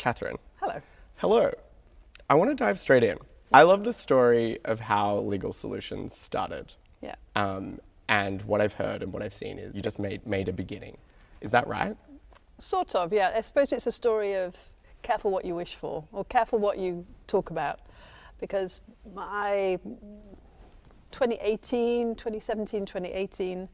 Catherine. Hello. Hello. I want to dive straight in. I love the story of how Legal Solutions started. Yeah. And what I've heard and what I've seen is you just made a beginning. Is that right? Sort of, yeah. I suppose it's a story of careful what you wish for, or careful what you talk about. Because 2017, 2018,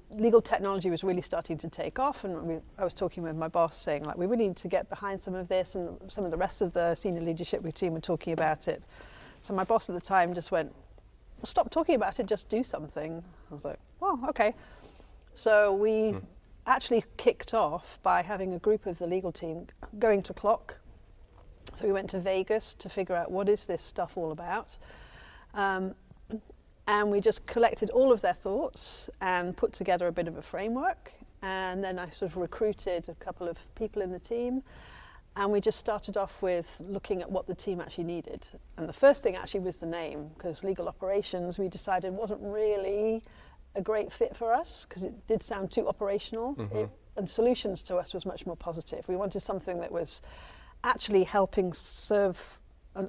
legal technology was really starting to take off, and I was talking with my boss saying, like, we really need to get behind some of this, and some of the rest of the senior leadership team were talking about it. So my boss at the time just went, well, stop talking about it, just do something. I was like, well, okay. So we actually kicked off by having a group of the legal team going to Clock. So we went to Vegas to figure out what is this stuff all about. And we just collected all of their thoughts and put together a bit of a framework. And then I sort of recruited a couple of people in the team. And we just started off with looking at what the team actually needed. And the first thing actually was the name, because legal operations, we decided, wasn't really a great fit for us, because it did sound too operational. And solutions to us was much more positive. We wanted something that was actually helping serve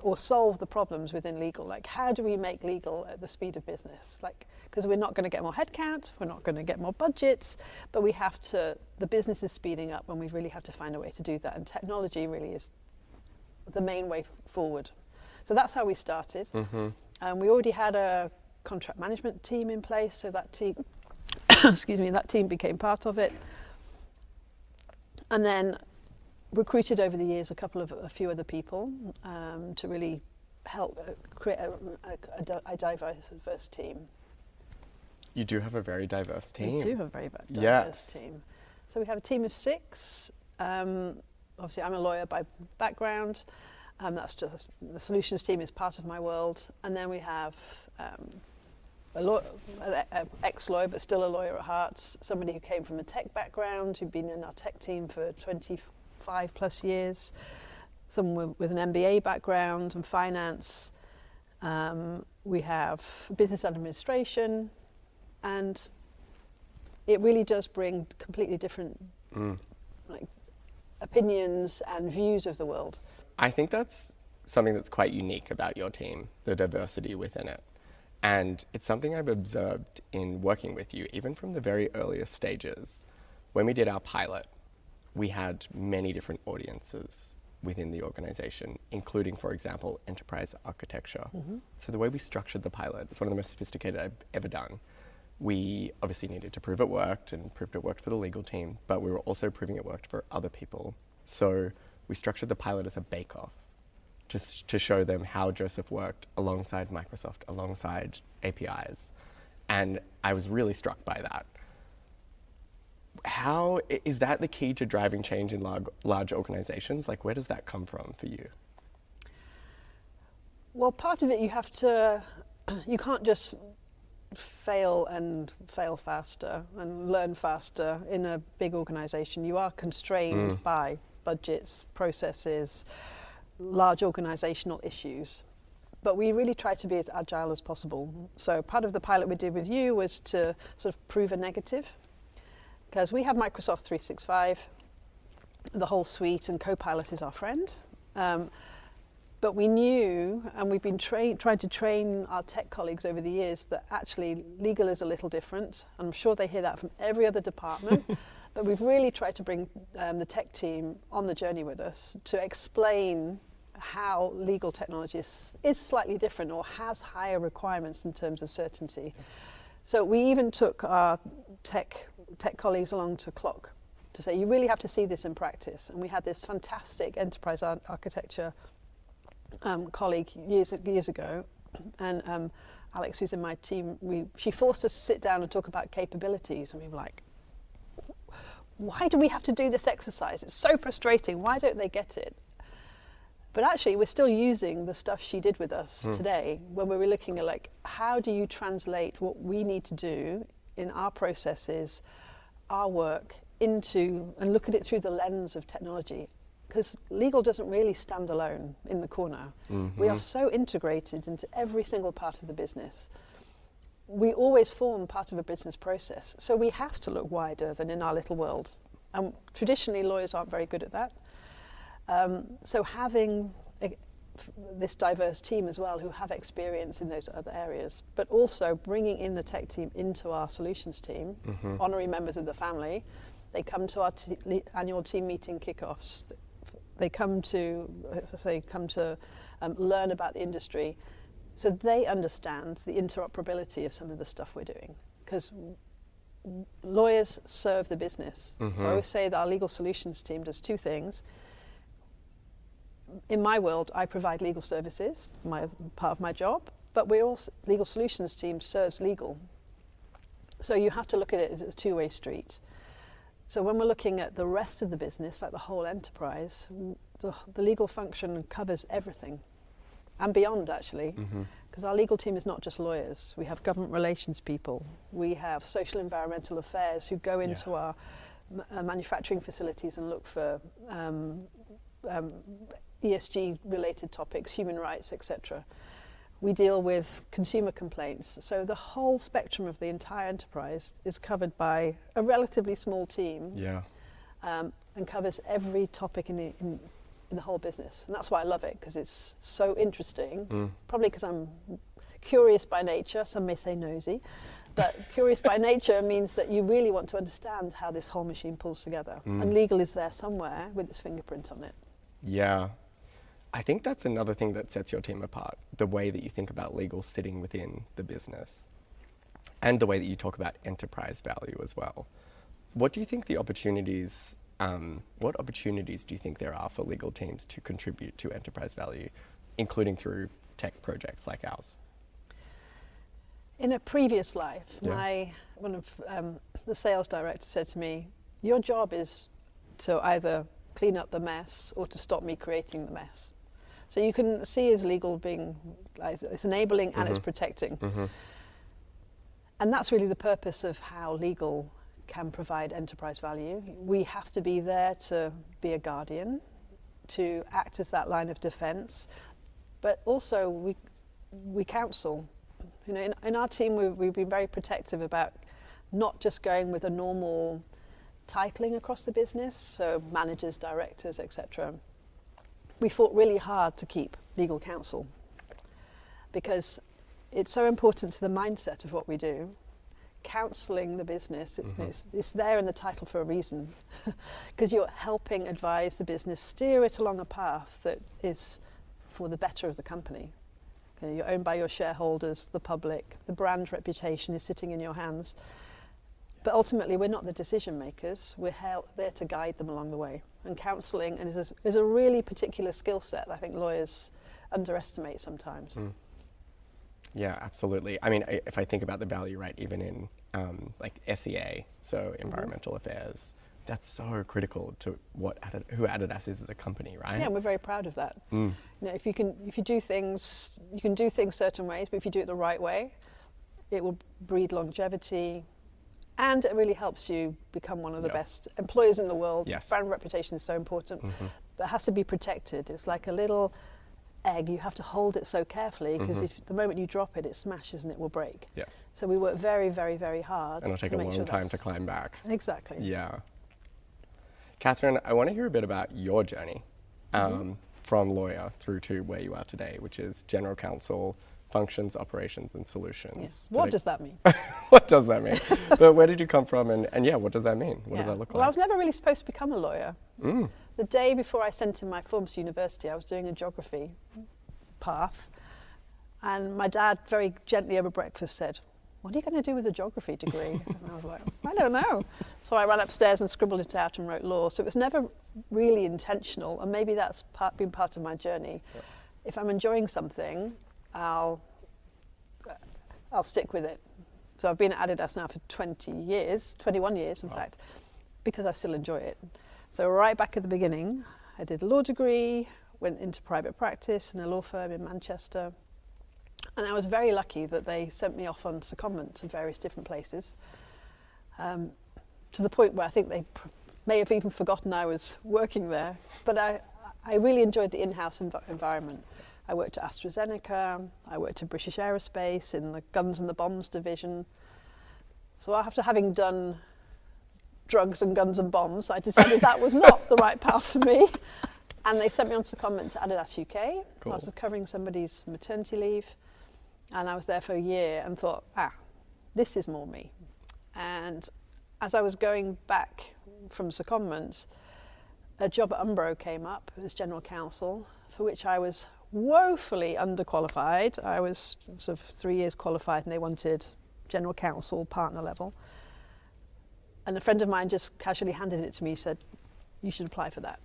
or solve the problems within legal. Like, how do we make legal at the speed of business? Like, because we're not going to get more headcount, we're not going to get more budgets, but we have to, the business is speeding up, and we really have to find a way to do that. And technology really is the main way forward. So that's how we started. We already had a contract management team in place, so that team, excuse me, that team became part of it. And then recruited over the years a few other people to really help create a diverse team. You do have a very diverse team. We do have a very diverse team. So we have a team of 6. Obviously, I'm a lawyer by background. That's just the solutions team is part of my world. And then we have an ex-lawyer, but still a lawyer at heart, somebody who came from a tech background, who'd been in our tech team for 25 plus years, someone with an MBA background and finance. We have business administration, and it really does bring completely different opinions and views of the world. I think that's something that's quite unique about your team, the diversity within it. And it's something I've observed in working with you, even from the very earliest stages. When we did our pilot, we had many different audiences within the organization, including, for example, enterprise architecture. So the way we structured the pilot is one of the most sophisticated I've ever done. We obviously needed to prove it worked, and proved it worked for the legal team, but we were also proving it worked for other people. So we structured the pilot as a bake-off, just to show them how Josef worked alongside Microsoft, alongside APIs. And I was really struck by that. How is that the key to driving change in large organizations? Like, where does that come from for you? Well, part of it, you can't just fail faster and learn faster in a big organization. You are constrained by budgets, processes, large organizational issues. But we really try to be as agile as possible. So part of the pilot we did with you was to sort of prove a negative. Because we have Microsoft 365, the whole suite, and Copilot is our friend. But we knew, and we've been trying to train our tech colleagues over the years, that actually legal is a little different. I'm sure they hear that from every other department. But we've really tried to bring the tech team on the journey with us to explain how legal technology is slightly different or has higher requirements in terms of certainty. So we even took our tech colleagues along to Clock to say, you really have to see this in practice. And we had this fantastic enterprise architecture colleague years ago, and Alex, who's in my team, she forced us to sit down and talk about capabilities, and we were like, why do we have to do this exercise? It's so frustrating. Why don't they get it? But actually, we're still using the stuff she did with us today when we were looking at, like, how do you translate what we need to do in our processes, our work, into, and look at it through the lens of technology. Because legal doesn't really stand alone in the corner. We are so integrated into every single part of the business. We always form part of a business process. So we have to look wider than in our little world. And traditionally, lawyers aren't very good at that. So having this diverse team as well, who have experience in those other areas, but also bringing in the tech team into our solutions team, honorary members of the family. They come to our annual team meeting kickoffs. They come to learn about the industry, so they understand the interoperability of some of the stuff we're doing. Because lawyers serve the business. So I always say that our legal solutions team does two things. In my world, I provide legal services, part of my job, but legal solutions team serves legal. So you have to look at it as a two-way street. So when we're looking at the rest of the business, like the whole enterprise, the legal function covers everything and beyond, actually, because our legal team is not just lawyers. We have government relations people. We have social environmental affairs who go into our manufacturing facilities and look for ESG-related topics, human rights, etc. We deal with consumer complaints. So the whole spectrum of the entire enterprise is covered by a relatively small team, and covers every topic in the whole business. And that's why I love it, because it's so interesting. Probably because I'm curious by nature. Some may say nosy, but curious by nature means that you really want to understand how this whole machine pulls together. And legal is there somewhere with its fingerprint on it. Yeah. I think that's another thing that sets your team apart, the way that you think about legal sitting within the business and the way that you talk about enterprise value as well. What do you think the opportunities, what opportunities do you think there are for legal teams to contribute to enterprise value, including through tech projects like ours? In a previous life, one of the sales directors said to me, your job is to either clean up the mess or to stop me creating the mess. So you can see as legal being, it's enabling and it's protecting. And that's really the purpose of how legal can provide enterprise value. We have to be there to be a guardian, to act as that line of defense, but also we counsel. You know, in our team, we've been very protective about not just going with a normal titling across the business, so managers, directors, etc. We fought really hard to keep legal counsel because it's so important to the mindset of what we do. Counselling the business, it's there in the title for a reason, because you're helping advise the business, steer it along a path that is for the better of the company. Okay, you're owned by your shareholders, the public, the brand reputation is sitting in your hands. But ultimately, we're not the decision makers. We're there to guide them along the way. And counselling is a really particular skill set that I think lawyers underestimate sometimes. Yeah, absolutely. I mean, if I think about the value, right, even in like SEA, so environmental affairs, that's so critical to who Adidas is as a company, right? Yeah, and we're very proud of that. You know, if you do things, you can do things certain ways, but if you do it the right way, it will breed longevity. And it really helps you become one of the best employers in the world. Yes. Brand reputation is so important, but it has to be protected. It's like a little egg. You have to hold it so carefully because if the moment you drop it, it smashes and it will break. Yes. So we work very, very, very hard. And it'll take a long time to climb back. Exactly. Yeah. Katherine, I want to hear a bit about your journey from lawyer through to where you are today, which is general counsel, functions, operations, and solutions. Yes. What does that mean? What does that mean? But where did you come from, and what does that mean? What does that look like? Well, I was never really supposed to become a lawyer. The day before I sent in my forms to university, I was doing a geography path, and my dad very gently over breakfast said, "What are you going to do with a geography degree?" And I was like, "I don't know." So I ran upstairs and scribbled it out and wrote law. So it was never really intentional, and maybe that's been part of my journey. Yeah. If I'm enjoying something, I'll stick with it. So I've been at Adidas now for 21 years in fact, because I still enjoy it. So right back at the beginning, I did a law degree, went into private practice in a law firm in Manchester, and I was very lucky that they sent me off on secondment to various different places, to the point where I think they may have even forgotten I was working there. But I really enjoyed the in-house environment. I worked at AstraZeneca, I worked at British Aerospace in the guns and the bombs division. So after having done drugs and guns and bombs. I decided that was not the right path for me. And they sent me on secondment to Adidas UK. Cool. I was covering somebody's maternity leave. And I was there for a year and thought, this is more me. And as I was going back from secondment, a job at Umbro came up as general counsel, for which I was woefully underqualified. I was sort of 3 years qualified and they wanted general counsel, partner level. And a friend of mine just casually handed it to me, said, you should apply for that.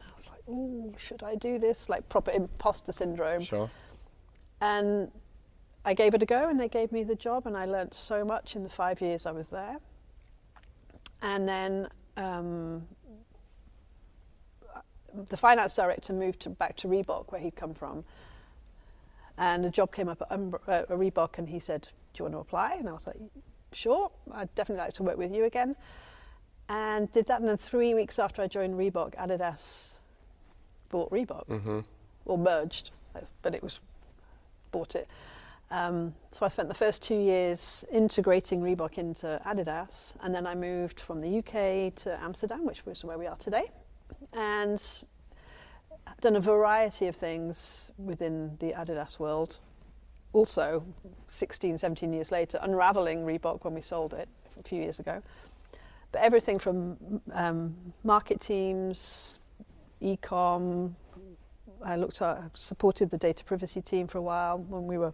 And I was like, ooh, should I do this? Like proper imposter syndrome. Sure. And I gave it a go and they gave me the job and I learnt so much in the 5 years I was there. And then the finance director moved back to Reebok, where he'd come from. And a job came up at Reebok and he said, do you want to apply? And I was like, sure, I'd definitely like to work with you again. And did that, and then 3 weeks after I joined Reebok, Adidas bought Reebok, or merged, but it was bought it. So I spent the first 2 years integrating Reebok into Adidas, and then I moved from the UK to Amsterdam, which was where we are today, and done a variety of things within the Adidas world. Also, 16, 17 years later, unraveling Reebok when we sold it a few years ago. But everything from market teams, e-com. I supported the data privacy team for a while when we were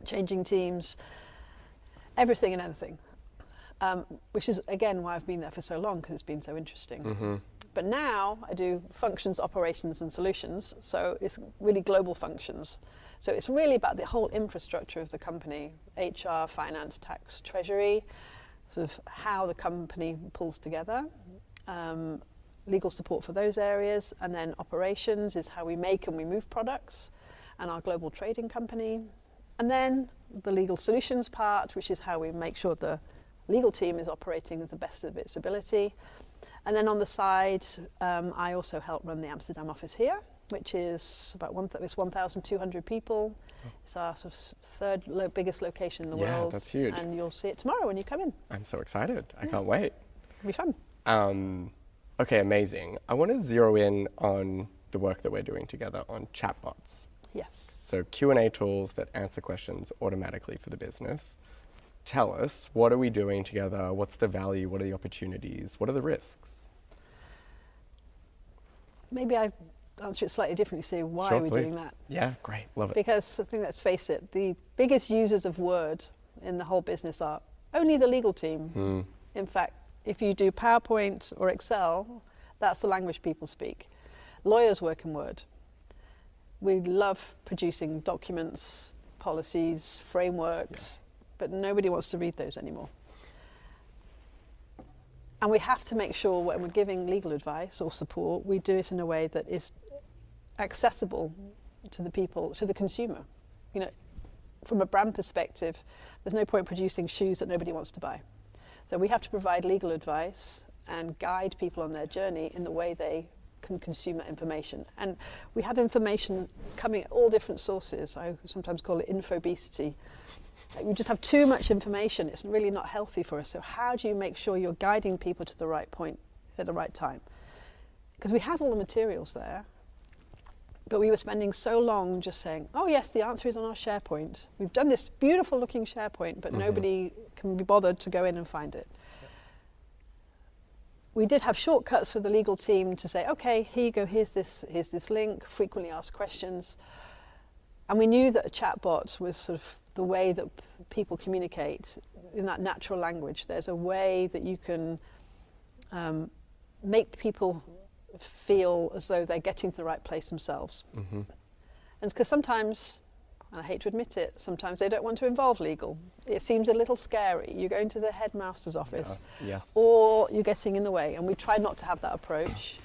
changing teams. Everything and anything, which is again why I've been there for so long, because it's been so interesting. But now I do functions, operations, and solutions. So it's really global functions. So it's really about the whole infrastructure of the company: HR, finance, tax, treasury. Sort of how the company pulls together, legal support for those areas, and then operations is how we make and we move products, and our global trading company, and then the legal solutions part, which is how we make sure the legal team is operating as the best of its ability. And then on the side, I also help run the Amsterdam office here, which is about 1,200 people. It's our sort of third biggest location in the world. Yeah, that's huge. And you'll see it tomorrow when you come in. I'm so excited. I can't wait. It'll be fun. Okay, amazing. I want to zero in on the work that we're doing together on chatbots. Yes. So Q&A tools that answer questions automatically for the business. Tell us, what are we doing together? What's the value? What are the opportunities? What are the risks? Maybe I answer it slightly differently, say why Sure, are we please. doing that? Yeah, great, love it. Because I think, let's face it, the biggest users of Word in the whole business are only the legal team. In fact, if you do PowerPoint or Excel, that's the language people speak. Lawyers work in Word. We love producing documents, policies, frameworks, but nobody wants to read those anymore. And we have to make sure when we're giving legal advice or support, we do it in a way that is accessible to the people, to the consumer. You know, from a brand perspective, there's no point producing shoes that nobody wants to buy. So we have to provide legal advice and guide people on their journey in the way they can consume that information. And we have information coming at all different sources. I sometimes call it infobesity. We just have too much information. It's really not healthy for us. So how do you make sure you're guiding people to the right point at the right time? Because we have all the materials there, but we were spending so long just saying, oh yes, the answer is on our SharePoint. We've done this beautiful looking SharePoint, but nobody can be bothered to go in and find it. We did have shortcuts for the legal team to say, okay, here you go, here's this link, frequently asked questions. And we knew that a chatbot was sort of the way that people communicate in that natural language. There's a way that you can make people feel as though they're getting to the right place themselves. And because sometimes, and I hate to admit it, sometimes they don't want to involve legal. It seems a little scary. You're going to the headmaster's office, or you're getting in the way. And we try not to have that approach.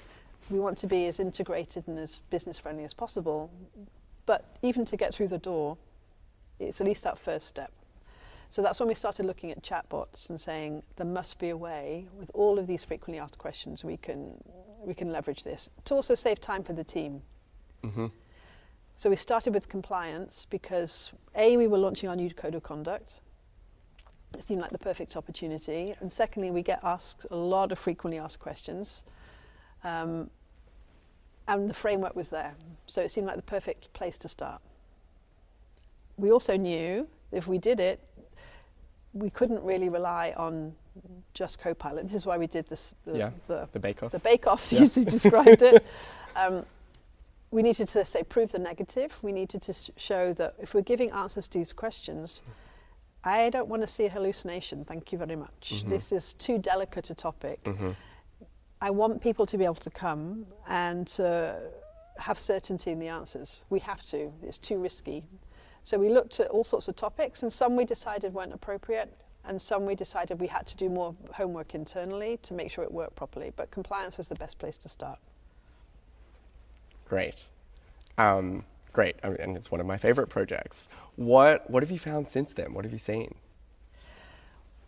We want to be as integrated and as business friendly as possible. But even to get through the door, it's at least that first step. So that's when we started looking at chatbots and saying there must be a way with all of these frequently asked questions we can leverage this to also save time for the team. So we started with compliance because A, we were launching our new code of conduct, It seemed like the perfect opportunity. And secondly, we get asked a lot of frequently asked questions. And the framework was there. So it seemed like the perfect place to start. We also knew if we did it, we couldn't really rely on just Copilot. This is why we did this, the bake-off. The bake-off, you described it. We needed to prove the negative. We needed to show that if we're giving answers to these questions, I don't want to see a hallucination, thank you very much. This is too delicate a topic. I want people to be able to come and have certainty in the answers. We have to, it's too risky. So we looked at all sorts of topics, and some we decided weren't appropriate, and some we decided we had to do more homework internally to make sure it worked properly. But compliance was the best place to start. Great. Great, and it's one of my favorite projects. What have you found since then? What have you seen?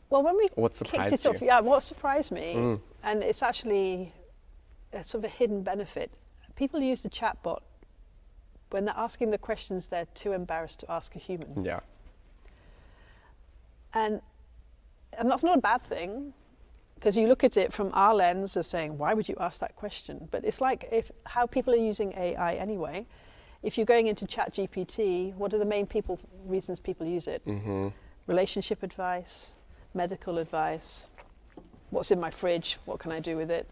Well, when we what kicked it off, what surprised me, and it's actually a sort of a hidden benefit. People use the chatbot when they're asking the questions they're too embarrassed to ask a human. Yeah. And that's not a bad thing, because you look at it from our lens of saying, why would you ask that question? But it's like how people are using AI anyway. If you're going into ChatGPT, what are the main reasons people use it? Relationship advice, medical advice, what's in my fridge, what can I do with it?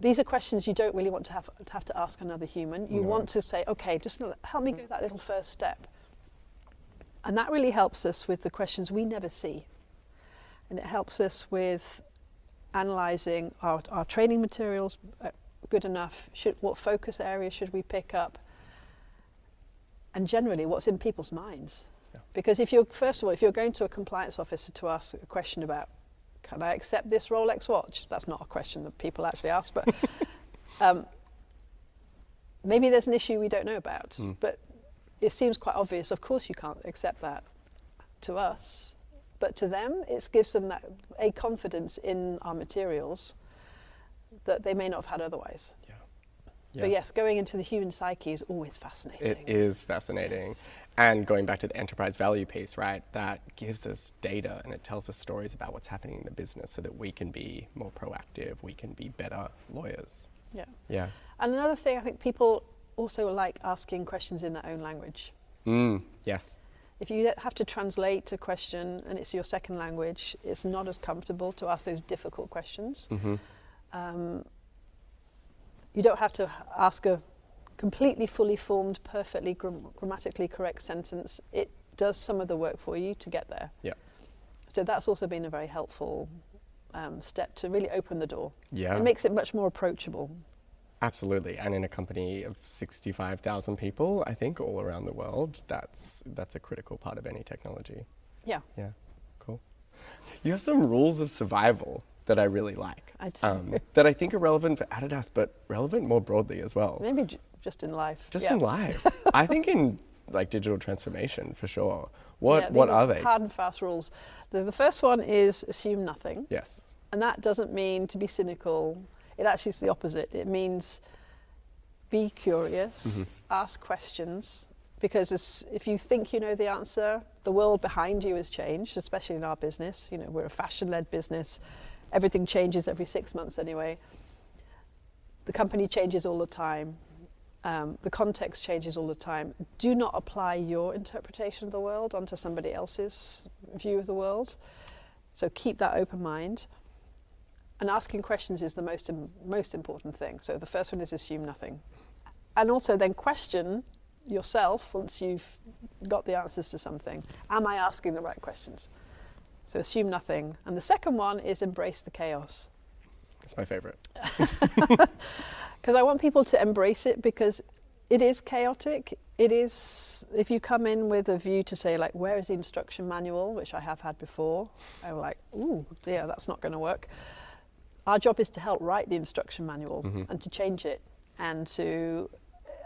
These are questions you don't really want to have to ask another human. You want to say, okay, just help me go that little first step. And that really helps us with the questions we never see. And it helps us with analysing our training materials good enough, what focus areas should we pick up, and generally what's in people's minds. Yeah. Because if you're going to a compliance officer to ask a question about, can I accept this Rolex watch? That's not a question that people actually ask, but maybe there's an issue we don't know about. But it seems quite obvious, of course you can't accept that to us. But to them, it gives them a confidence in our materials that they may not have had otherwise. Yeah. But yes, going into the human psyche is always fascinating. It is fascinating. Yes. And going back to the enterprise value piece, right, that gives us data and it tells us stories about what's happening in the business so that we can be more proactive, we can be better lawyers. Yeah. Yeah. And another thing, I think people also like asking questions in their own language. Yes. If you have to translate a question and it's your second language, it's not as comfortable to ask those difficult questions. You don't have to ask a completely fully formed, perfectly grammatically correct sentence. It does some of the work for you to get there. Yeah. So that's also been a very helpful step to really open the door. Yeah. It makes it much more approachable. Absolutely. And in a company of 65,000 people, I think all around the world, that's a critical part of any technology. Yeah. Yeah. Cool. You have some rules of survival that I really like. I do. That I think are relevant for Adidas, but relevant more broadly as well. Maybe just in life. Just in life. I think in like digital transformation for sure. What are they? Hard and fast rules. The first one is assume nothing. Yes. And that doesn't mean to be cynical. It actually is the opposite. It means be curious, ask questions, because if you think you know the answer, the world behind you has changed, especially in our business. You know, we're a fashion-led business. Everything changes every 6 months anyway. The company changes all the time. The context changes all the time. Do not apply your interpretation of the world onto somebody else's view of the world. So keep that open mind. And asking questions is the most important thing. So the first one is assume nothing. And also then question yourself once you've got the answers to something. Am I asking the right questions? So assume nothing. And the second one is embrace the chaos. That's my favorite. Because I want people to embrace it, because it is chaotic. It is, if you come in with a view to say, like, where is the instruction manual, which I have had before, I'm like, ooh, yeah, that's not going to work. Our job is to help write the instruction manual and to change it and to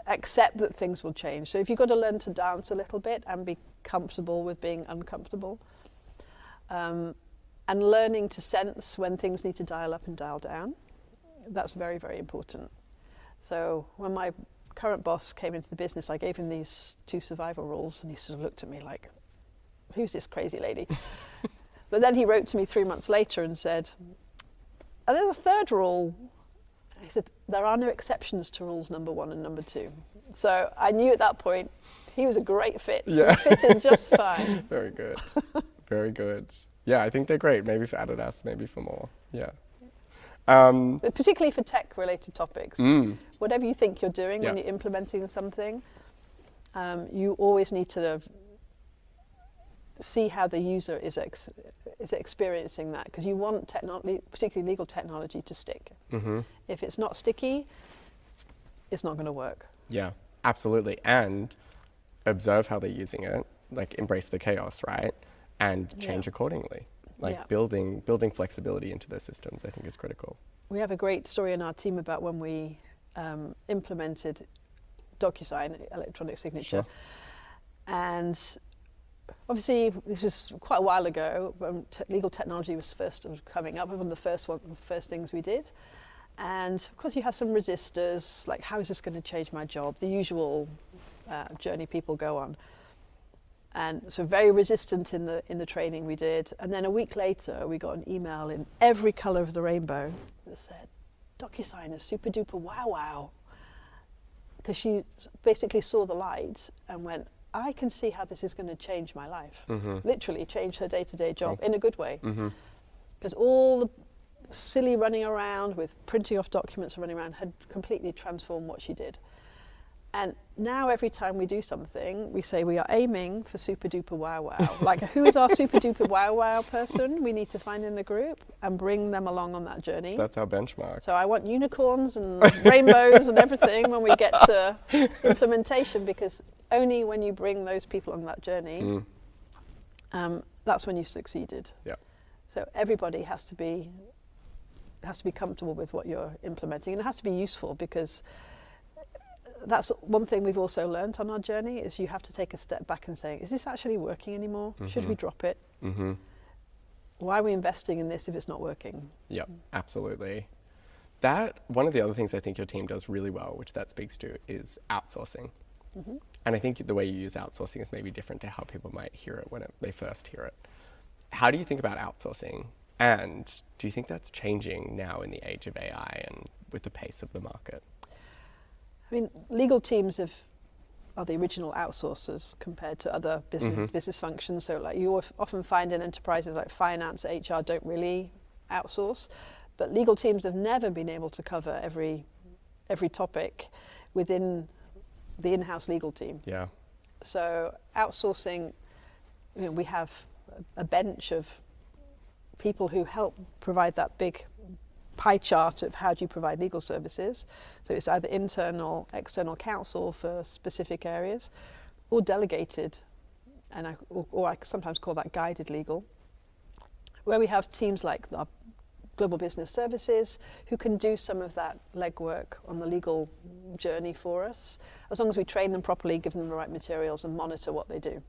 accept that things will change. So if you've got to learn to dance a little bit and be comfortable with being uncomfortable, and learning to sense when things need to dial up and dial down, that's very, very important. So when my current boss came into the business, I gave him these 2 survival rules, and he sort of looked at me like, who's this crazy lady? But then he wrote to me 3 months later and said, and then the third rule, he said, there are no exceptions to rules number 1 and number 2. So I knew at that point he was a great fit. Yeah. He fit in just fine. Very good. Very good. Yeah, I think they're great. Maybe for Adidas, maybe for more. Yeah. But particularly for tech-related topics. Whatever you think you're doing when you're implementing something, you always need to see how the user is experiencing that, because you want technology, particularly legal technology, to stick. If it's not sticky, it's not going to work. Yeah, absolutely. And observe how they're using it, like embrace the chaos, right? And change accordingly. Like building flexibility into their systems, I think, is critical. We have a great story in our team about when we implemented DocuSign, electronic signature. And obviously, this was quite a while ago when legal technology was first coming up. One of the first things we did. And of course, you have some resistors, like, how is this going to change my job? The usual journey people go on. And so very resistant in the training we did. And then a week later, we got an email in every color of the rainbow that said, DocuSign is super-duper-wow-wow. Because she basically saw the lights and went, I can see how this is going to change my life. Literally change her day-to-day job in a good way. Because all the silly running around with printing off documents and running around had completely transformed what she did. And now every time we do something, we say we are aiming for super-duper-wow-wow. Like, who is our super-duper-wow-wow person we need to find in the group and bring them along on that journey. That's our benchmark. So I want unicorns and rainbows and everything when we get to implementation, because only when you bring those people on that journey, that's when you've succeeded. Yeah. So everybody has to be comfortable with what you're implementing, and it has to be useful, because that's one thing we've also learned on our journey, is you have to take a step back and say, is this actually working anymore? Should we drop it? Why are we investing in this if it's not working? Yeah, absolutely. That, one of the other things I think your team does really well, which that speaks to, is outsourcing. And I think the way you use outsourcing is maybe different to how people might hear it when they first hear it. How do you think about outsourcing? And do you think that's changing now in the age of AI and with the pace of the market? I mean, legal teams are the original outsourcers compared to other business functions. So, like, you often find in enterprises like finance, HR don't really outsource, but legal teams have never been able to cover every topic within the in-house legal team. Yeah. So outsourcing, we have a bench of people who help provide that big pie chart of how do you provide legal services. So it's either internal, external counsel for specific areas, or delegated, and or I sometimes call that guided legal, where we have teams like our global business services who can do some of that legwork on the legal journey for us, as long as we train them properly, give them the right materials, and monitor what they do.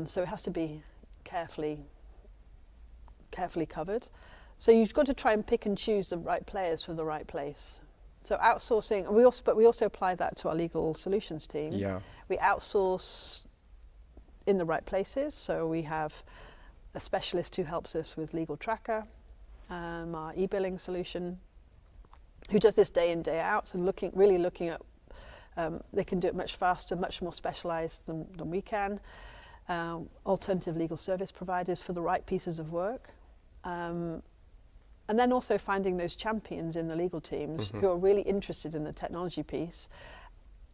So it has to be carefully covered. So you've got to try and pick and choose the right players for the right place. So outsourcing, but we also apply that to our legal solutions team. Yeah. We outsource in the right places. So we have a specialist who helps us with Legal Tracker, our e-billing solution, who does this day in, day out, and really looking at, they can do it much faster, much more specialized than we can. Alternative legal service providers for the right pieces of work. And then also finding those champions in the legal teams who are really interested in the technology piece.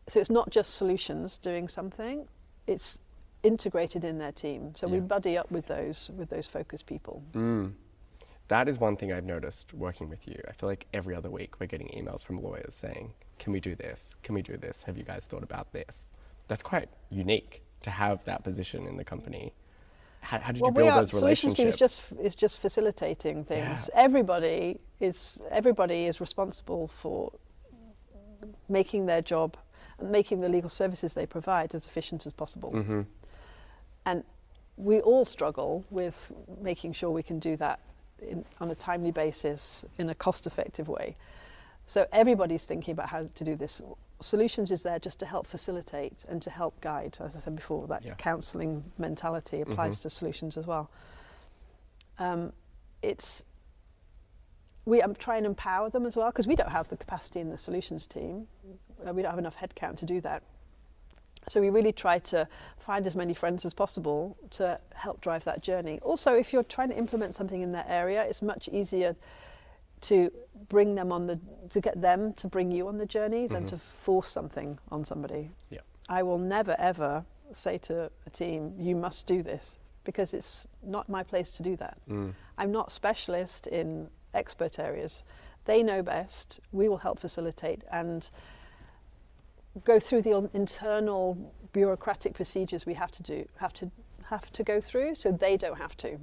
So it's not just solutions doing something, it's integrated in their team. So we buddy up with those focus people. That is one thing I've noticed working with you. I feel like every other week we're getting emails from lawyers saying, can we do this? Can we do this? Have you guys thought about this? That's quite unique to have that position in the company. How did you build those relationships? Solutions team is just facilitating things. Yeah. Everybody is responsible for making their job and making the legal services they provide as efficient as possible. And we all struggle with making sure we can do that on a timely basis in a cost-effective way. So everybody's thinking about how to do this solutions is there just to help facilitate and to help guide. As I said before, that counselling mentality applies to solutions as well. We try and empower them as well, because we don't have the capacity in the solutions team. We don't have enough headcount to do that. So we really try to find as many friends as possible to help drive that journey. Also, if you're trying to implement something in that area, it's much easier to bring them to get them to bring you on the journey than to force something on somebody. Yeah. I will never ever say to a team, you must do this, because it's not my place to do that. I'm not specialist in expert areas. They know best. We will help facilitate and go through the internal bureaucratic procedures we have to go through, so they don't have to.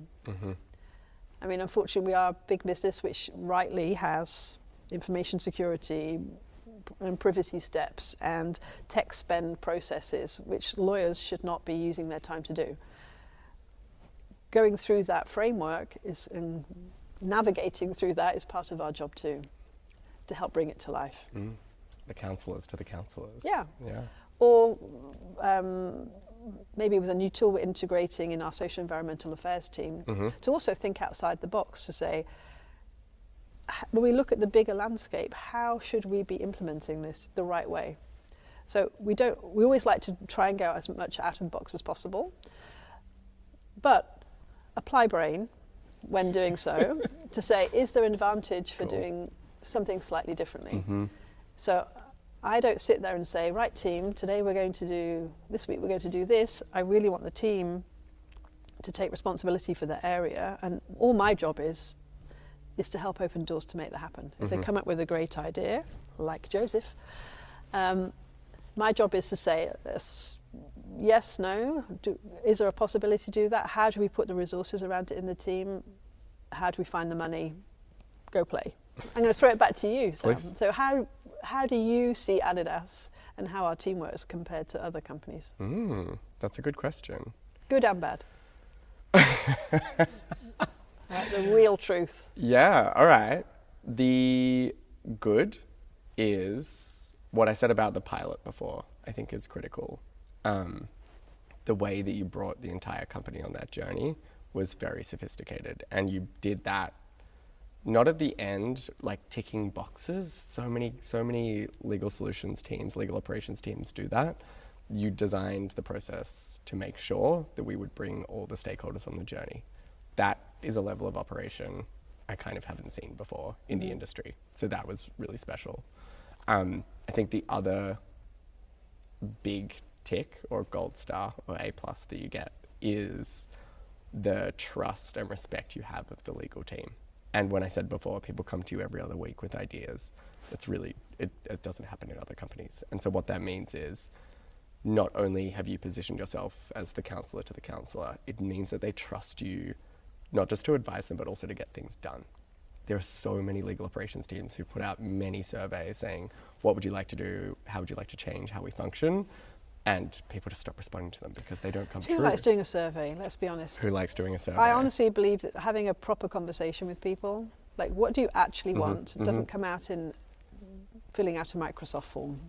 I mean, unfortunately, we are a big business which rightly has information security and privacy steps and tech spend processes, which lawyers should not be using their time to do. Going through that framework and navigating through that is part of our job too, to help bring it to life. The counsellors to the counsellors. Yeah. Yeah. Or maybe with a new tool we're integrating in our social environmental affairs team, to also think outside the box, to say, when we look at the bigger landscape, how should we be implementing this the right way? So we always like to try and go as much out of the box as possible, but apply brain when doing so to say, is there an advantage for doing something slightly differently? So I don't sit there and say, right team, this week we're going to do this. I really want the team to take responsibility for their area, and all my job is to help open doors to make that happen. If they come up with a great idea, like Josef, my job is to say, yes, no, is there a possibility to do that? How do we put the resources around it in the team? How do we find the money? Go play. I'm going to throw it back to you, Sam. Please. So how do you see Adidas and how our team works compared to other companies? That's a good question. Good and bad. The real truth. Yeah, all right. The good is what I said about the pilot before, I think is critical. The way that you brought the entire company on that journey was very sophisticated, and you did that not at the end, like ticking boxes. So many legal solutions teams, legal operations teams do that. You designed the process to make sure that we would bring all the stakeholders on the journey. That is a level of operation I kind of haven't seen before in the industry. So that was really special. I think the other big tick or gold star or A+ that you get is the trust and respect you have of the legal team. And when I said before, people come to you every other week with ideas, it's really, it doesn't happen in other companies. And so what that means is, not only have you positioned yourself as the counsellor to the counsellor, it means that they trust you, not just to advise them, but also to get things done. There are so many legal operations teams who put out many surveys saying, what would you like to do? How would you like to change how we function? And people just stop responding to them because they don't come true. Who likes doing a survey? Let's be honest. Who likes doing a survey? I honestly believe that having a proper conversation with people, like what do you actually want, doesn't come out in filling out a Microsoft form.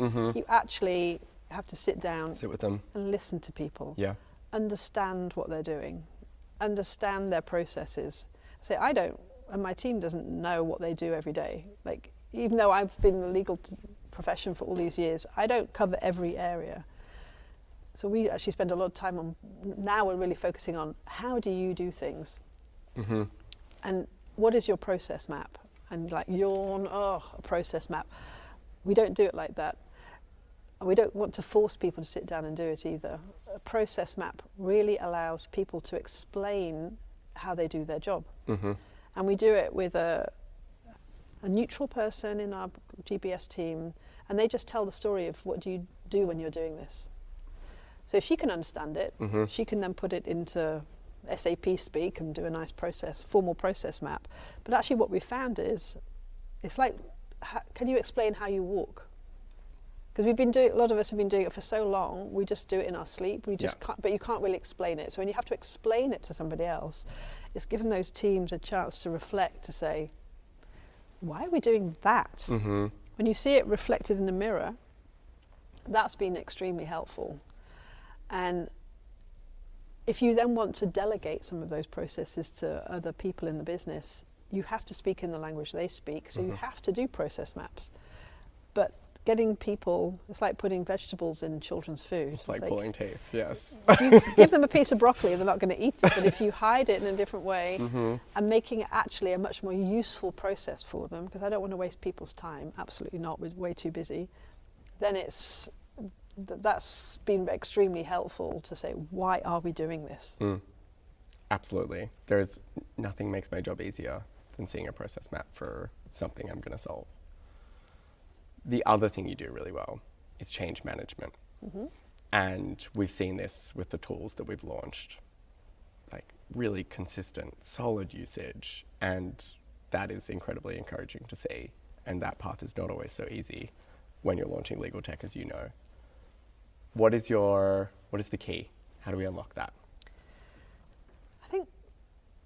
You actually have to sit with them and listen to people. Yeah. Understand what they're doing, understand their processes. Say, I don't, and my team doesn't know what they do every day. Like, even though I've been in the legal profession for all these years, I don't cover every area. So we actually spend a lot of time on, now we're really focusing on how do you do things? And what is your process map? And like a process map. We don't do it like that. And we don't want to force people to sit down and do it either. A process map really allows people to explain how they do their job. And we do it with a neutral person in our GBS team, and they just tell the story of what do you do when you're doing this. So if she can understand it, she can then put it into SAP speak and do a nice formal process map. But actually what we found is, it's like, can you explain how you walk? Because a lot of us have been doing it for so long, we just do it in our sleep. We just can't, but you can't really explain it. So when you have to explain it to somebody else, it's given those teams a chance to reflect, to say, why are we doing that? when you see it reflected in the mirror, that's been extremely helpful. And if you then want to delegate some of those processes to other people in the business, you have to speak in the language they speak, so you have to do process maps. But getting people, it's like putting vegetables in children's food. It's like pulling teeth, yes. If you give them a piece of broccoli, they're not going to eat it, but if you hide it in a different way and making it actually a much more useful process for them, because I don't want to waste people's time, absolutely not, we're way too busy, then that's been extremely helpful to say, why are we doing this? Absolutely. Nothing makes my job easier than seeing a process map for something I'm going to solve. The other thing you do really well is change management. And we've seen this with the tools that we've launched, like really consistent, solid usage. And that is incredibly encouraging to see. And that path is not always so easy when you're launching legal tech, as you know. What is the key? How do we unlock that?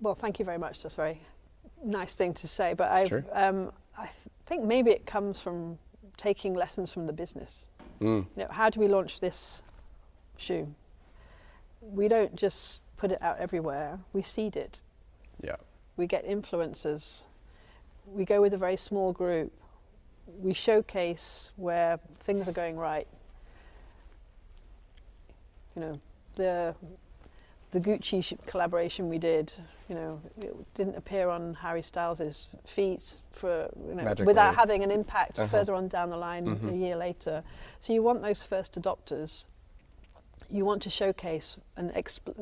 Well, thank you very much. That's a very nice thing to say. But I think maybe it comes from taking lessons from the business. You know, how do we launch this shoe? We don't just put it out everywhere. We seed it. Yeah. We get influencers. We go with a very small group. We showcase where things are going right. You know, the Gucci collaboration we did, you know, it didn't appear on Harry Styles' feet without having an impact further on down the line a year later. So you want those first adopters. You want to showcase and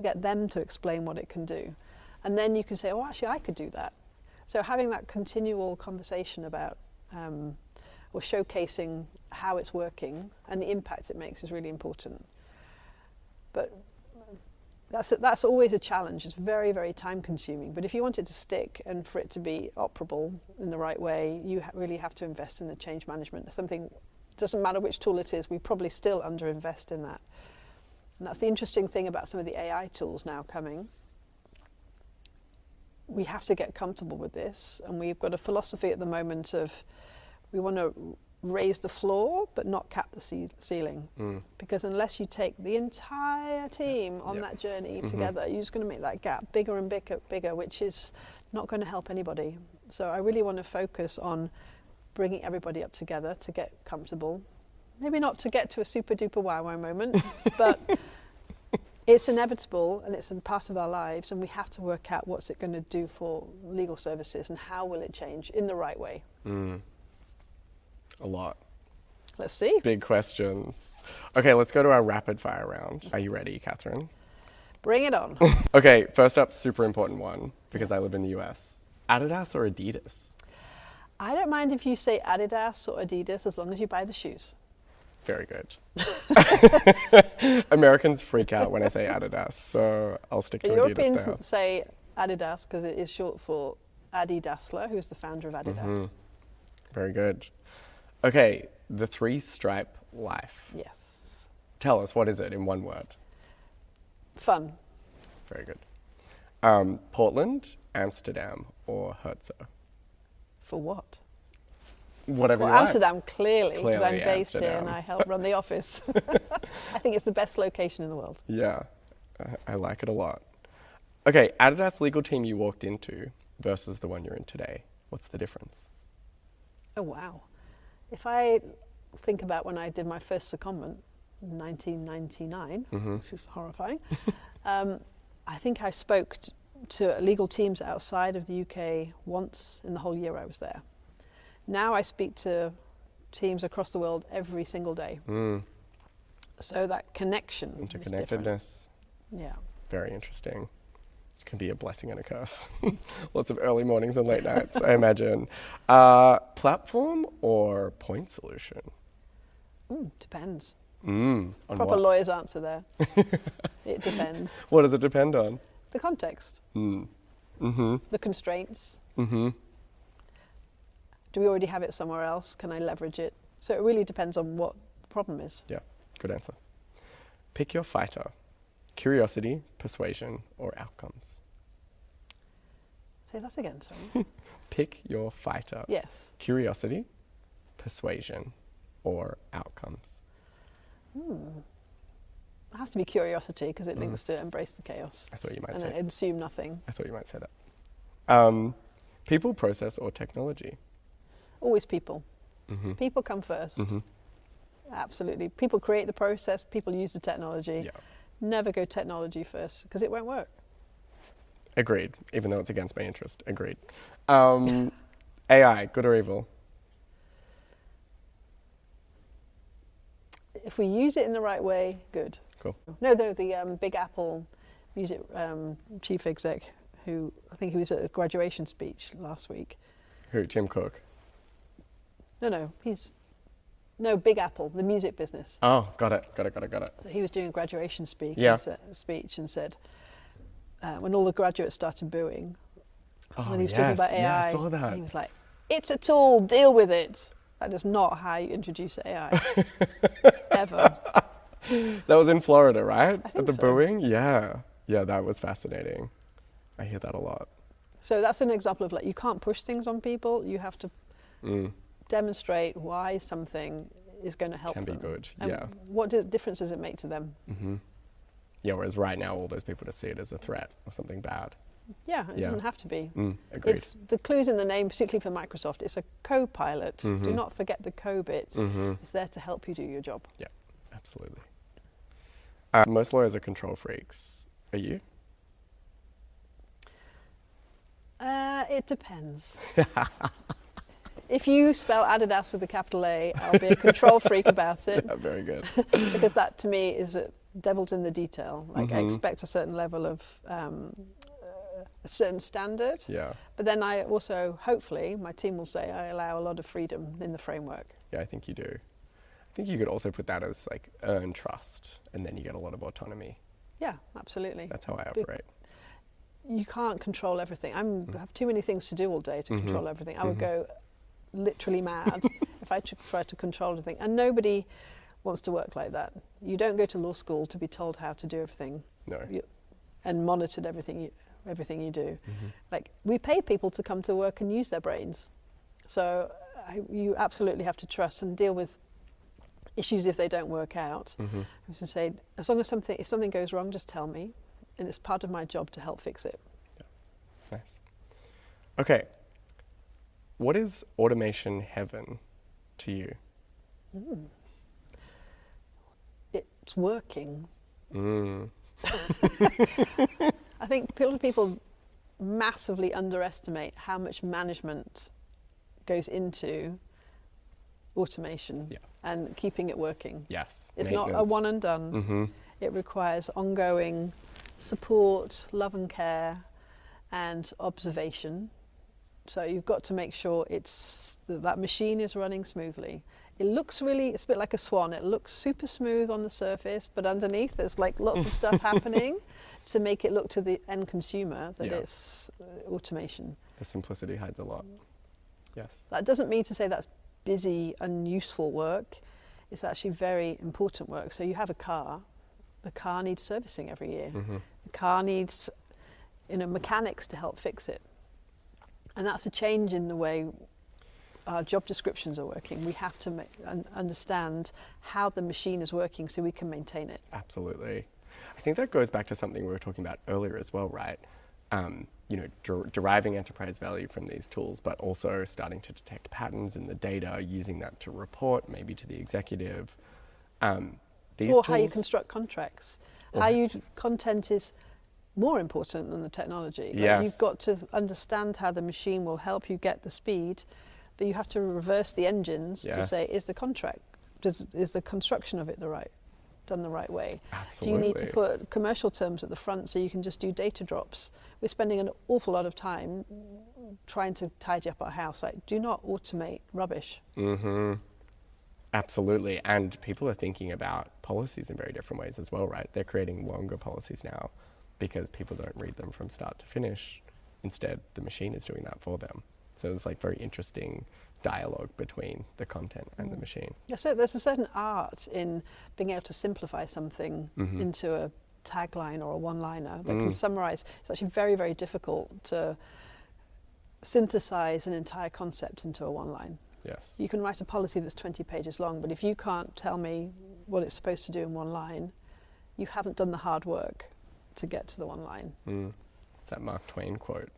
get them to explain what it can do. And then you can say, oh, actually, I could do that. So having that continual conversation about or showcasing how it's working and the impact it makes is really important. But that's always a challenge. It's very, very time consuming. But if you want it to stick and for it to be operable in the right way, you really have to invest in the change management. Doesn't matter which tool it is, we probably still underinvest in that. And that's the interesting thing about some of the AI tools now coming. We have to get comfortable with this. And we've got a philosophy at the moment of we want to raise the floor but not cap the ceiling, because unless you take the entire team on that journey together, you're just going to make that gap bigger and bigger, which is not going to help anybody. So I really want to focus on bringing everybody up together to get comfortable, maybe not to get to a super-duper-wow-wow moment, but it's inevitable and it's a part of our lives, and we have to work out what's it going to do for legal services and how will it change in the right way. A lot. Let's see. Big questions. Okay, let's go to our rapid fire round. Are you ready, Katherine? Bring it on. Okay, first up, super important one, because I live in the US. Adidas or Adidas? I don't mind if you say Adidas or Adidas as long as you buy the shoes. Very good. Americans freak out when I say Adidas, so I'll stick to Adidas. Europeans now. say Adidas because it is short for Adi Dassler, who's the founder of Adidas. Very good. Okay, the three-stripe life. Yes. Tell us, what is it in one word? Fun. Very good. Portland, Amsterdam, or Herzog? For what? Whatever well, you like. Amsterdam, clearly, because I'm based Amsterdam. here and I help run the office. I think it's the best location in the world. Yeah, I like it a lot. Okay, Adidas legal team you walked into versus the one you're in today. What's the difference? Oh, wow. If I think about when I did my first secondment in 1999, which is horrifying, I think I spoke to legal teams outside of the UK once in the whole year I was there. Now I speak to teams across the world every single day. So that connection Interconnectedness. Yeah. Very interesting. It can be a blessing and a curse. Lots of early mornings and late nights, I imagine. Platform or point solution? Depends. On Proper what? lawyer's answer there. It depends. What does it depend on? The context. The constraints. Do we already have it somewhere else? Can I leverage it? So it really depends on what the problem is. Yeah, good answer. Pick your fighter. Curiosity, persuasion, or outcomes? Say that again, sorry. Pick your fighter. Yes. Curiosity, persuasion or outcomes? It has to be curiosity because it links to embrace the chaos. I thought you might and say. assume nothing. I thought you might say that. People, process, or technology? Always people. People come first. Absolutely. People create the process. People use the technology. Yeah. Never go technology first because it won't work. Agreed. Even though it's against my interest. Agreed. AI, good or evil? If we use it in the right way, good. Cool. No, the Big Apple music chief exec, who I think he was at a graduation speech last week. Who? Tim Cook? No, Big Apple, the music business. Oh, got it. So he was doing a graduation speech and said, when all the graduates started booing, when he was talking about AI, I saw that. he was like, "It's a tool, deal with it." That is not how you introduce AI, ever. That was in Florida, right? I think At the so. booing? Yeah. Yeah, that was fascinating. I hear that a lot. So that's an example of you can't push things on people. You have to demonstrate why something is going to help them. Can be good, And yeah. what difference does it make to them? Yeah, whereas right now, all those people just see it as a threat or something bad. Yeah, it doesn't have to be. Agreed. It's the clues in the name, particularly for Microsoft. It's a co-pilot. Do not forget the co-bit. It's there to help you do your job. Yeah, absolutely. Most lawyers are control freaks. Are you? It depends. If you spell adidas with a capital A, I'll be a control freak about it. Yeah, very good. Because that, to me, is devil's in the detail. I expect a certain level of a certain standard. Yeah. But then I also, hopefully, my team will say I allow a lot of freedom in the framework. Yeah, I think you do. I think you could also put that as earn trust, and then you get a lot of autonomy. Yeah, absolutely. That's how I operate. You can't control everything. I have too many things to do all day to control everything. I would go literally mad if I try to control everything. And nobody wants to work like that. You don't go to law school to be told how to do everything. No. And monitored everything you do. We pay people to come to work and use their brains. So you absolutely have to trust and deal with issues if they don't work out. I was to say, as long as if something goes wrong, just tell me, and it's part of my job to help fix it. Yeah. Nice. Okay. What is automation heaven to you? It's working. I think people massively underestimate how much management goes into automation and keeping it working. Yes. It's not a one and done. It requires ongoing support, love and care, and observation. So you've got to make sure that machine is running smoothly. It's a bit like a swan. It looks super smooth on the surface, but underneath there's lots of stuff happening to make it look to the end consumer that it's automation. The simplicity hides a lot. Yes. That doesn't mean to say that's busy, unuseful work. It's actually very important work. So you have a car. The car needs servicing every year. The car needs mechanics to help fix it. And that's a change in the way our job descriptions are working. We have to understand how the machine is working so we can maintain it. Absolutely. I think that goes back to something we were talking about earlier as well, right? Deriving enterprise value from these tools, but also starting to detect patterns in the data, using that to report maybe to the executive. How you construct contracts. Content is more important than the technology. You've got to understand how the machine will help you get the speed, but you have to reverse the engines to say, is the construction of it done the right way? Absolutely. Do you need to put commercial terms at the front so you can just do data drops? We're spending an awful lot of time trying to tidy up our house. Do not automate rubbish. Absolutely. And people are thinking about policies in very different ways as well, right? They're creating longer policies now because people don't read them from start to finish. Instead, the machine is doing that for them. So it's very interesting dialogue between the content and the machine. Yeah, so there's a certain art in being able to simplify something into a tagline or a one-liner that can summarize. It's actually very, very difficult to synthesize an entire concept into a one-line. Yes. You can write a policy that's 20 pages long, but if you can't tell me what it's supposed to do in one line, you haven't done the hard work to get to the one line. It's that Mark Twain quote.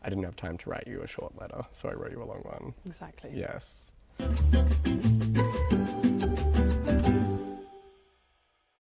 I didn't have time to write you a short letter, so I wrote you a long one. Exactly. Yes.